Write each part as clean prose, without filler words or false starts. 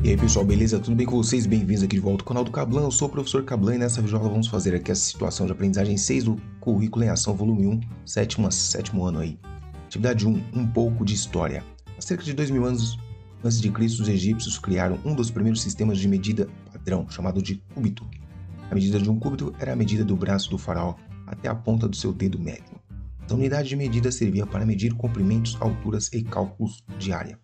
E aí pessoal, beleza? Tudo bem com vocês? Bem-vindos aqui de volta ao canal do Cablan. Eu sou o professor Cablan e nessa videoaula vamos fazer aqui a situação de aprendizagem 6 do Currículo em Ação, volume 1, sétimo ano aí. Atividade 1, um pouco de história. Há cerca de 2000 anos antes de Cristo, os egípcios criaram um dos primeiros sistemas de medida padrão, chamado de cúbito. A medida de um cúbito era a medida do braço do faraó até a ponta do seu dedo médio. A unidade de medida servia para medir comprimentos, alturas e cálculos de área.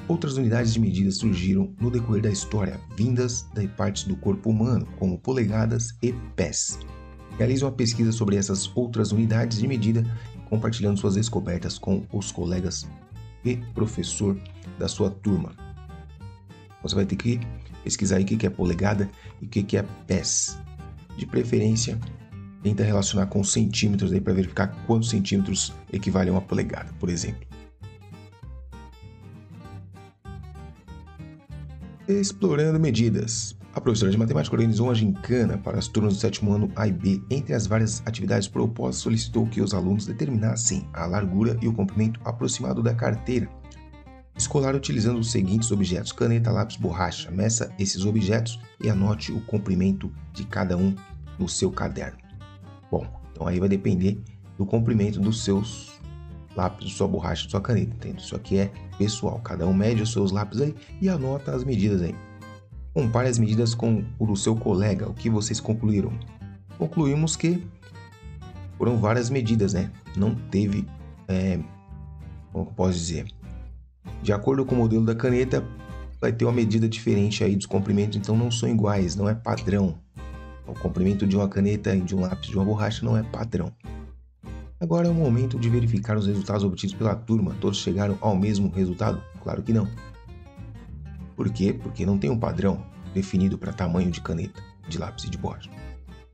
Outras unidades de medida surgiram no decorrer da história, vindas de partes do corpo humano, como polegadas e pés. Realize uma pesquisa sobre essas outras unidades de medida, compartilhando suas descobertas com os colegas e professor da sua turma. Você vai ter que pesquisar aí o que é polegada e o que é pés. De preferência, tenta relacionar com centímetros aí para verificar quantos centímetros equivalem a uma polegada, por exemplo. Explorando medidas. A professora de matemática organizou uma gincana para as turmas do sétimo ano A e B. Entre as várias atividades propostas, solicitou que os alunos determinassem a largura e o comprimento aproximado da carteira escolar utilizando os seguintes objetos: caneta, lápis, borracha. Meça esses objetos e anote o comprimento de cada um no seu caderno. Bom, então aí vai depender do comprimento dos seus lápis, sua borracha, sua caneta, entende? Isso aqui é pessoal, cada um mede os seus lápis aí e anota as medidas aí. Compare as medidas com o do seu colega, o que vocês concluíram? Concluímos que foram várias medidas, né? Não teve, como eu posso dizer, de acordo com o modelo da caneta, vai ter uma medida diferente aí dos comprimentos, então não são iguais, não é padrão. O comprimento de uma caneta e de um lápis, de uma borracha não é padrão. Agora é o momento de verificar os resultados obtidos pela turma. Todos chegaram ao mesmo resultado? Claro que não. Por quê? Porque não tem um padrão definido para tamanho de caneta, de lápis e de borracha.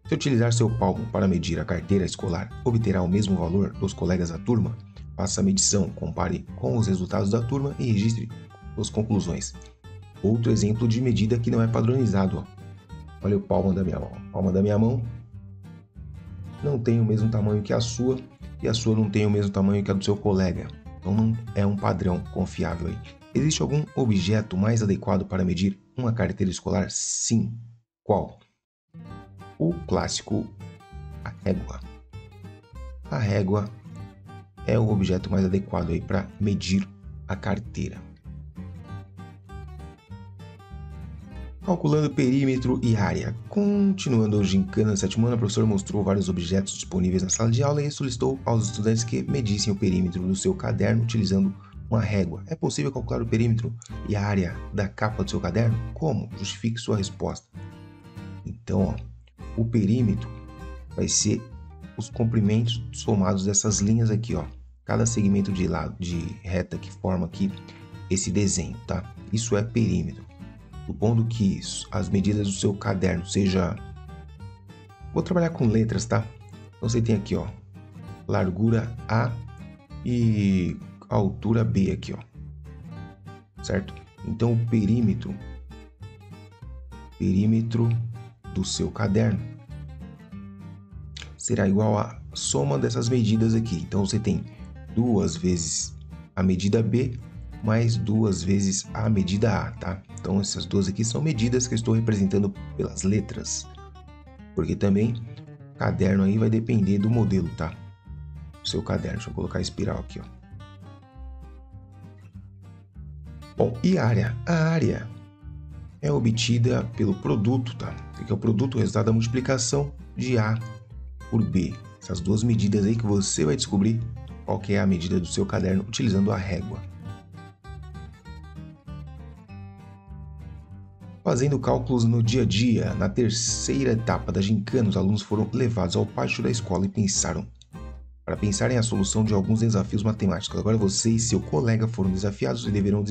Se utilizar seu palmo para medir a carteira escolar, obterá o mesmo valor dos colegas da turma? Faça a medição, compare com os resultados da turma e registre suas conclusões. Outro exemplo de medida que não é padronizado. Olha o palmo da minha mão. A palma da minha mão não tem o mesmo tamanho que a sua e a sua não tem o mesmo tamanho que a do seu colega. Então não é um padrão confiável aí. Existe algum objeto mais adequado para medir uma carteira escolar? Sim. Qual? O clássico, a régua. A régua é o objeto mais adequado aí para medir a carteira. Calculando perímetro e área. Continuando a gincana do sétimo ano, a professora mostrou vários objetos disponíveis na sala de aula e solicitou aos estudantes que medissem o perímetro do seu caderno utilizando uma régua. É possível calcular o perímetro e a área da capa do seu caderno? Como? Justifique sua resposta. Então, o perímetro vai ser os comprimentos somados dessas linhas aqui, ó. Cada segmento de lado, de reta que forma aqui esse desenho, tá? Isso é perímetro. Supondo que as medidas do seu caderno seja... Vou trabalhar com letras, tá? Então você tem aqui, ó, largura A e altura B aqui, ó. Certo? Então o perímetro do seu caderno será igual à soma dessas medidas aqui. Então você tem 2 vezes a medida B mais 2 vezes a medida A, tá? Então essas duas aqui são medidas que eu estou representando pelas letras. Porque também o caderno aí vai depender do modelo, tá? O seu caderno, deixa eu colocar a espiral aqui, ó. Bom, e a área? A área é obtida pelo produto, tá? Que é o produto, o resultado da multiplicação de A por B. Essas duas medidas aí que você vai descobrir qual que é a medida do seu caderno utilizando a régua. Fazendo cálculos no dia a dia, na terceira etapa da gincana, os alunos foram levados ao pátio da escola e pensarem a solução de alguns desafios matemáticos. Agora você e seu colega foram desafiados e deverão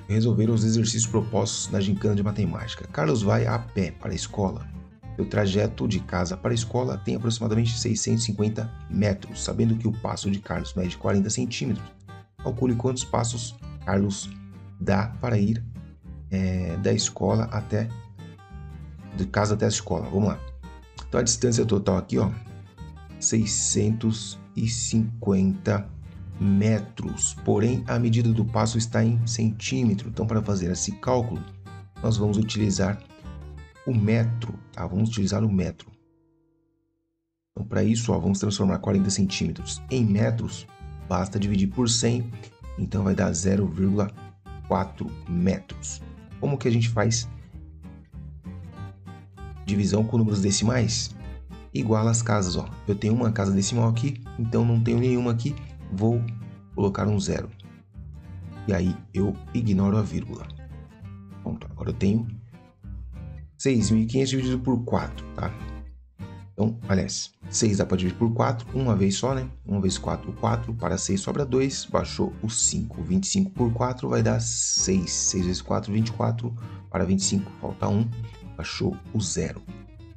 resolver os exercícios propostos na gincana de matemática. Carlos vai a pé para a escola. Seu trajeto de casa para a escola tem aproximadamente 650 metros. Sabendo que o passo de Carlos mede 40 centímetros, calcule quantos passos Carlos dá para ir da escola de casa até a escola. Vamos lá. Então a distância total aqui, ó, 650 metros, porém a medida do passo está em centímetro. Então, para fazer esse cálculo, nós vamos utilizar o metro, tá? Vamos utilizar o metro. Então, para isso, ó, vamos transformar 40 centímetros em metros. Basta dividir por 100, então vai dar 0,4 metros. Como que a gente faz divisão com números decimais? Igual às casas, ó. Eu tenho uma casa decimal aqui, então não tenho nenhuma aqui. Vou colocar um 0. E aí eu ignoro a vírgula. Pronto, agora eu tenho 6.500 dividido por 4, tá? Então, aliás, 6 dá para dividir por 4, uma vez só, né? 1 vezes 4, 4, para 6 sobra 2, baixou o 5. 25 por 4 vai dar 6. 6 vezes 4, 24, para 25 falta 1, baixou o 0.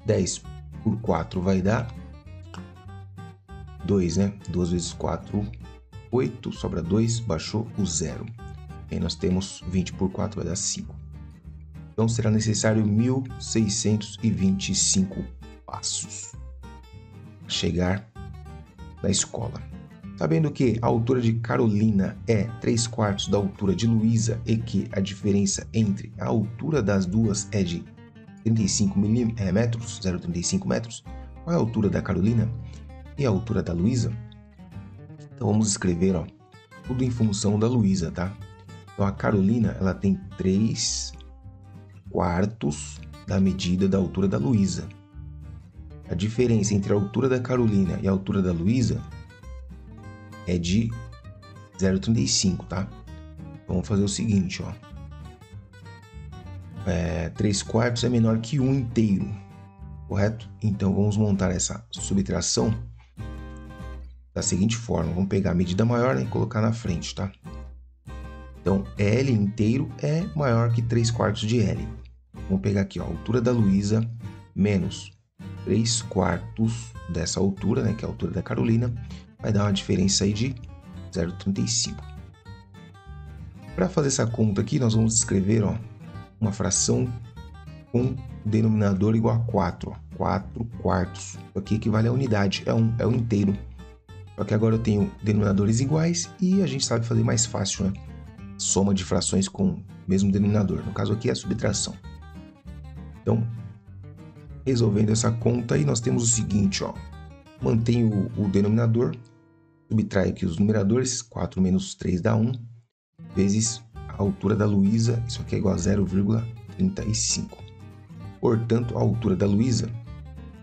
10 por 4 vai dar 2, né? 2 vezes 4, 8, sobra 2, baixou o 0. E aí nós temos 20 por 4 vai dar 5. Então será necessário 1.625 passos para chegar na escola. Sabendo que a altura de Carolina é 3/4 da altura de Luísa e que a diferença entre a altura das duas é de 35 metros, 0,35 metros, qual é a altura da Carolina e a altura da Luísa? Então vamos escrever, ó, tudo em função da Luísa, tá? Então a Carolina, ela tem 3/4 da medida da altura da Luísa. A diferença entre a altura da Carolina e a altura da Luísa é de 0,35, tá? Então, vamos fazer o seguinte, ó. 3/4 é menor que 1 inteiro, correto? Então, vamos montar essa subtração da seguinte forma. Vamos pegar a medida maior, né, e colocar na frente, tá? Então, L inteiro é maior que 3/4 de L. Vamos pegar aqui, ó, a altura da Luísa menos 3/4 dessa altura, né, que é a altura da Carolina, vai dar uma diferença aí de 0,35. Para fazer essa conta aqui, nós vamos escrever, ó, uma fração com denominador igual a 4, ó, 4/4. Isso aqui equivale à unidade, é um inteiro. Só que agora eu tenho denominadores iguais e a gente sabe fazer mais fácil, né? Soma de frações com o mesmo denominador. No caso aqui é a subtração. Então, resolvendo essa conta aí, nós temos o seguinte, ó. Mantém o denominador, subtrai aqui os numeradores, 4 menos 3 dá 1, vezes a altura da Luísa, isso aqui é igual a 0,35. Portanto, a altura da Luísa, deixa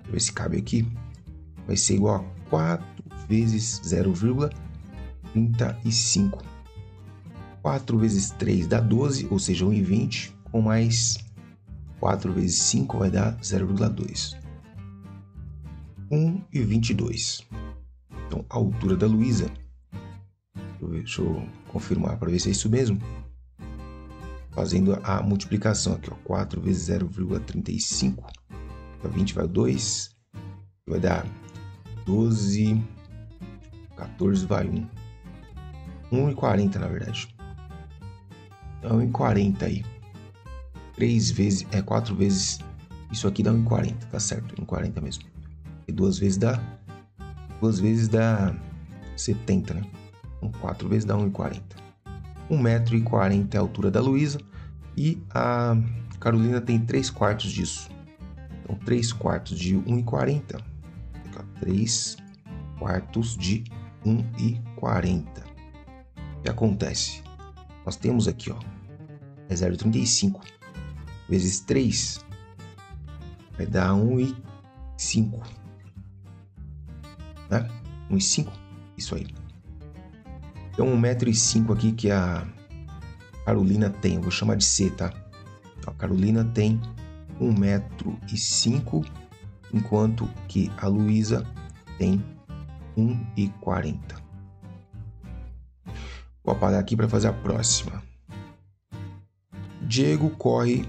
eu ver se cabe aqui, vai ser igual a 4 vezes 0,35. 4 vezes 3 dá 12, ou seja, 1,20, com mais 4 vezes 5 vai dar 0,2. 1,22. Então, a altura da Luísa, deixa eu confirmar para ver se é isso mesmo. Fazendo a multiplicação aqui, ó, 4 vezes 0,35, 20 vai 2, vai dar 12, 14 vai 1. 1,40 na verdade. Então, 1,40 aí. 4 vezes, isso aqui dá 1,40, tá certo, 1,40 mesmo. E 2 vezes dá 70, né? Então, 4 vezes dá 1,40. 1,40 m é a altura da Luísa e a Carolina tem 3/4 disso. Então, 3/4 de 1,40. 3/4 de 1,40. O que acontece? Nós temos aqui, ó, é 0,35 vezes 3 vai dar 1,5, né? 1,5, isso aí. Então, 1,5 m aqui que a Carolina tem, eu vou chamar de C, tá? A Carolina tem 1,5 m, enquanto que a Luísa tem 1,40. Vou apagar aqui para fazer a próxima. Diego corre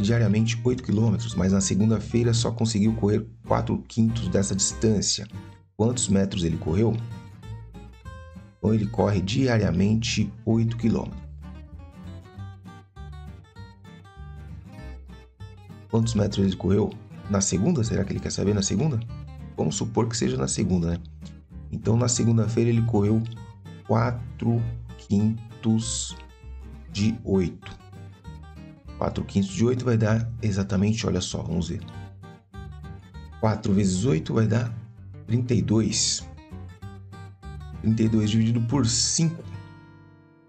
diariamente 8 km, mas na segunda-feira só conseguiu correr 4/5 dessa distância. Quantos metros ele correu? Então, ele corre diariamente 8 km. Quantos metros ele correu na segunda? Será que ele quer saber na segunda? Vamos supor que seja na segunda, né? Então na segunda-feira ele correu 4/5 de 8. 4/5 de 8 vai dar exatamente, olha só, vamos ver. 4 vezes 8 vai dar 32. 32 dividido por 5.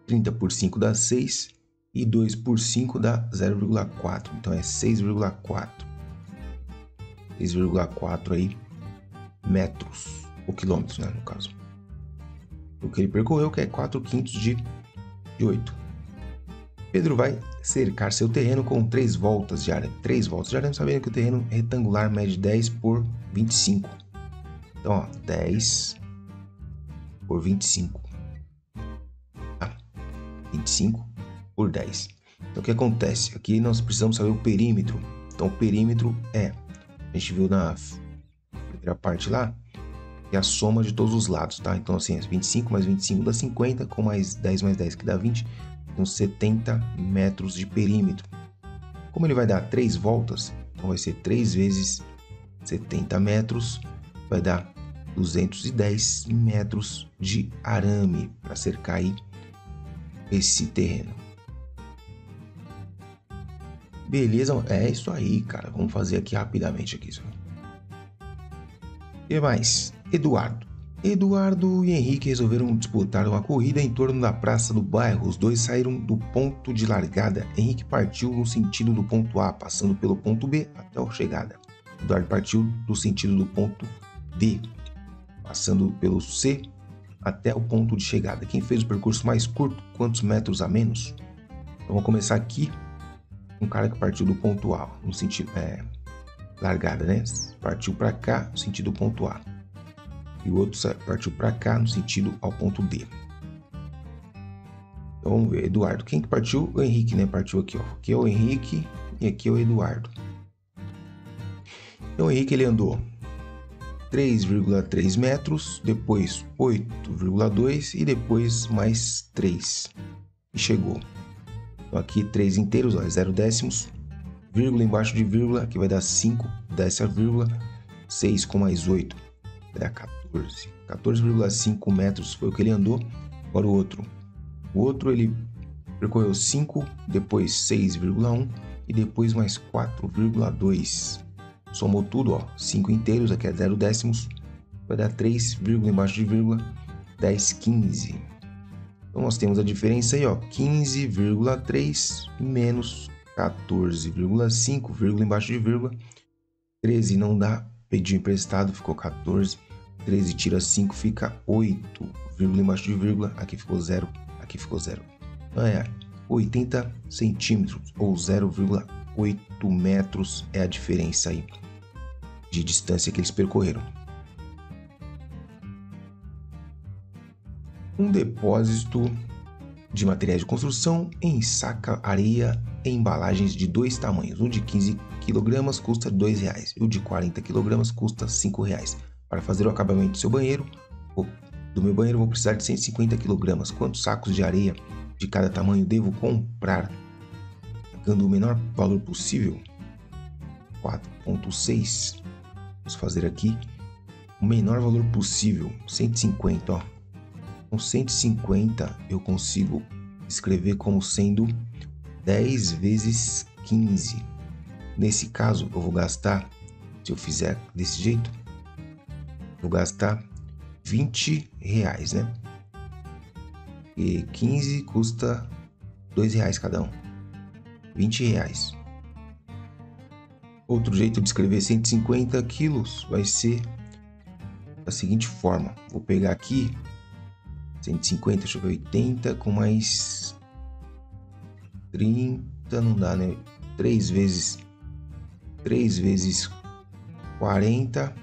30 por 5 dá 6. E 2 por 5 dá 0,4. Então é 6,4. 6,4 aí metros. Ou quilômetros, né, no caso. O que ele percorreu, que é 4/5 de 8. Pedro vai cercar seu terreno com 3 voltas de arame. 3 voltas de arame, sabendo que o terreno retangular mede 10 por 25. Então, ó, 10 por 25. Tá? 25 por 10. Então, o que acontece? Aqui nós precisamos saber o perímetro. Então, o perímetro é, a gente viu na primeira parte lá, é a soma de todos os lados, tá? Então, assim, 25 mais 25 dá 50, com mais 10 mais 10 que dá 20, então 70 metros de perímetro. Como ele vai dar 3 voltas, então vai ser 3 vezes 70 metros, vai dar 210 metros de arame para cercar aí esse terreno. Beleza, é isso aí, cara. Vamos fazer aqui rapidamente aqui. O que mais? Eduardo e Henrique resolveram disputar uma corrida em torno da praça do bairro. Os dois saíram do ponto de largada. Henrique partiu no sentido do ponto A, passando pelo ponto B até a chegada. Eduardo partiu no sentido do ponto D, passando pelo C até o ponto de chegada. Quem fez o percurso mais curto, quantos metros a menos? Então, vamos começar aqui. Um cara que partiu do ponto A, no sentido largada, né? Partiu para cá, no sentido ponto A. E o outro partiu para cá, no sentido ao ponto D. Então vamos ver, Eduardo. Quem que partiu? O Henrique, né? Partiu aqui, ó. Aqui é o Henrique e aqui é o Eduardo. Então o Henrique ele andou 3,3 metros, depois 8,2 e depois mais 3. E chegou. Então aqui 3 inteiros, ó, 0 décimos, vírgula embaixo de vírgula, que vai dar 5, desce a vírgula, 6 com mais 8, vai dar 14. 14,5 metros foi o que ele andou. Agora o outro ele percorreu 5, depois 6,1 e depois mais 4,2. Somou tudo, ó, 5 inteiros, aqui é 0 décimos, vai dar 3, vírgula embaixo de vírgula, 10, 15. Então nós temos a diferença aí, ó, 15,3 menos 14,5, vírgula embaixo de vírgula, 13 não dá, pediu emprestado, ficou 14, 13 tira 5, fica 8, vírgula embaixo de vírgula, aqui ficou 0, aqui ficou 0. Então é 80 centímetros, ou 0,8 metros é a diferença aí de distância que eles percorreram. Um depósito de materiais de construção ensaca areia em embalagens de 2 tamanhos. O de 15 kg custa R$ 2,00 e o de 40 kg custa R$ 5,00. Para fazer o acabamento do seu banheiro, do meu banheiro, vou precisar de 150 kg. Quantos sacos de areia de cada tamanho devo comprar, pagando o menor valor possível? 4,6. Vamos fazer aqui o menor valor possível, 150, ó. Com 150 eu consigo escrever como sendo 10 vezes 15. Nesse caso eu vou gastar, se eu fizer desse jeito, vou gastar R$20, né? E 15 custa R$2 cada um. R$20. Outro jeito de escrever 150 quilos vai ser da seguinte forma. Vou pegar aqui 150, deixa eu ver, 80 com mais 30, não dá, né? 3 vezes 40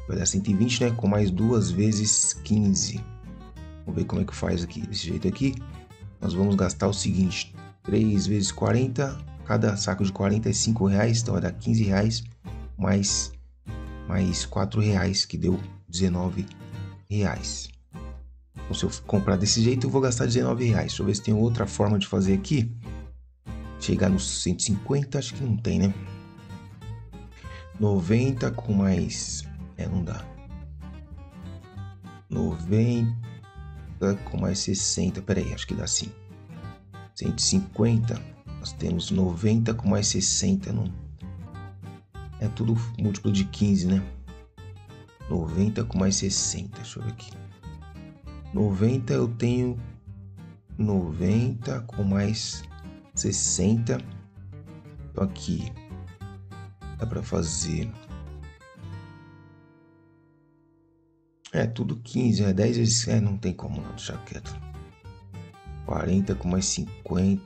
vai dar 120, né? Com mais 2 vezes 15. Vamos ver como é que faz aqui. Desse jeito aqui, nós vamos gastar o seguinte: 3 vezes 40, cada saco de 40 é R$5, então vai dar R$15 mais R$4, que deu R$19. Então, se eu comprar desse jeito, eu vou gastar R$19. Deixa eu ver se tem outra forma de fazer aqui. Chegar nos 150, acho que não tem, né? 90 com mais... não dá. 90 com mais 60. Pera aí, acho que dá sim. 150. Nós temos 90 com mais 60. Não... É tudo múltiplo de 15, né? 90 com mais 60. Deixa eu ver aqui. 90 eu tenho 90 com mais 60. Então aqui dá para fazer. É tudo 15, né? 10 vezes. Não tem como não, deixar quieto. 40 com mais 50.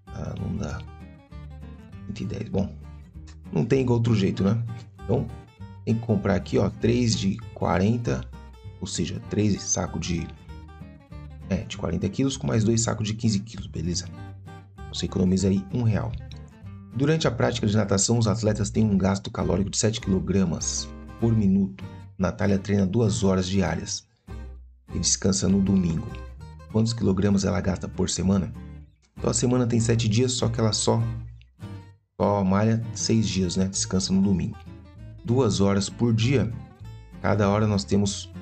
Ah, não dá. 110. Bom, não tem outro jeito, né? Então tem que comprar aqui, ó, 3 de 40, ou seja, 3 sacos de 40 quilos com mais 2 sacos de 15 quilos, beleza? Você economiza aí R$1. Durante a prática de natação, os atletas têm um gasto calórico de 7 kg por minuto. Natália treina 2 horas diárias e descansa no domingo. Quantos quilogramas ela gasta por semana? Então a semana tem 7 dias, só que ela só malha 6 dias, né? Descansa no domingo. 2 horas por dia. Cada hora nós temos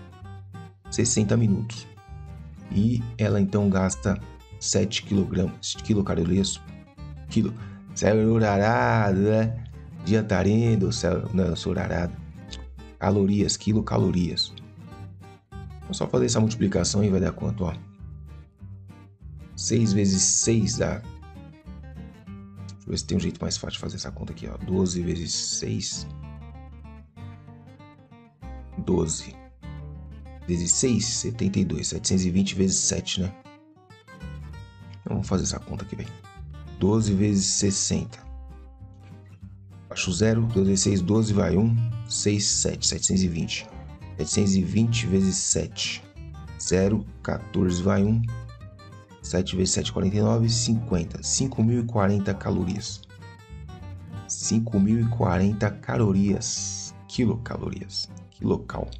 60 minutos. E ela então gasta 7 quilocalorias. Célula, né? Diantarendo, célula, calorias, quilocalorias. Vou só fazer essa multiplicação e vai dar quanto, ó? 6 vezes 6 dá... Deixa eu ver se tem um jeito mais fácil de fazer essa conta aqui, ó. 12 vezes 6... 12 vezes 6, 72. 720 vezes 7, né? Então, vamos fazer essa conta aqui, bem. 12 vezes 60. Baixo 0, 12 vezes 6, 12, vai 1, 6, 7, 720. 720 vezes 7. 0, 14, vai 1. 7 vezes 7, 49, 50. 5.040 calorias. 5.040 calorias. Quilocalorias. Quilocal.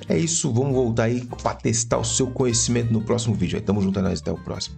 É isso, vamos voltar aí para testar o seu conhecimento no próximo vídeo. Aí, tamo junto, é nóis, até o próximo.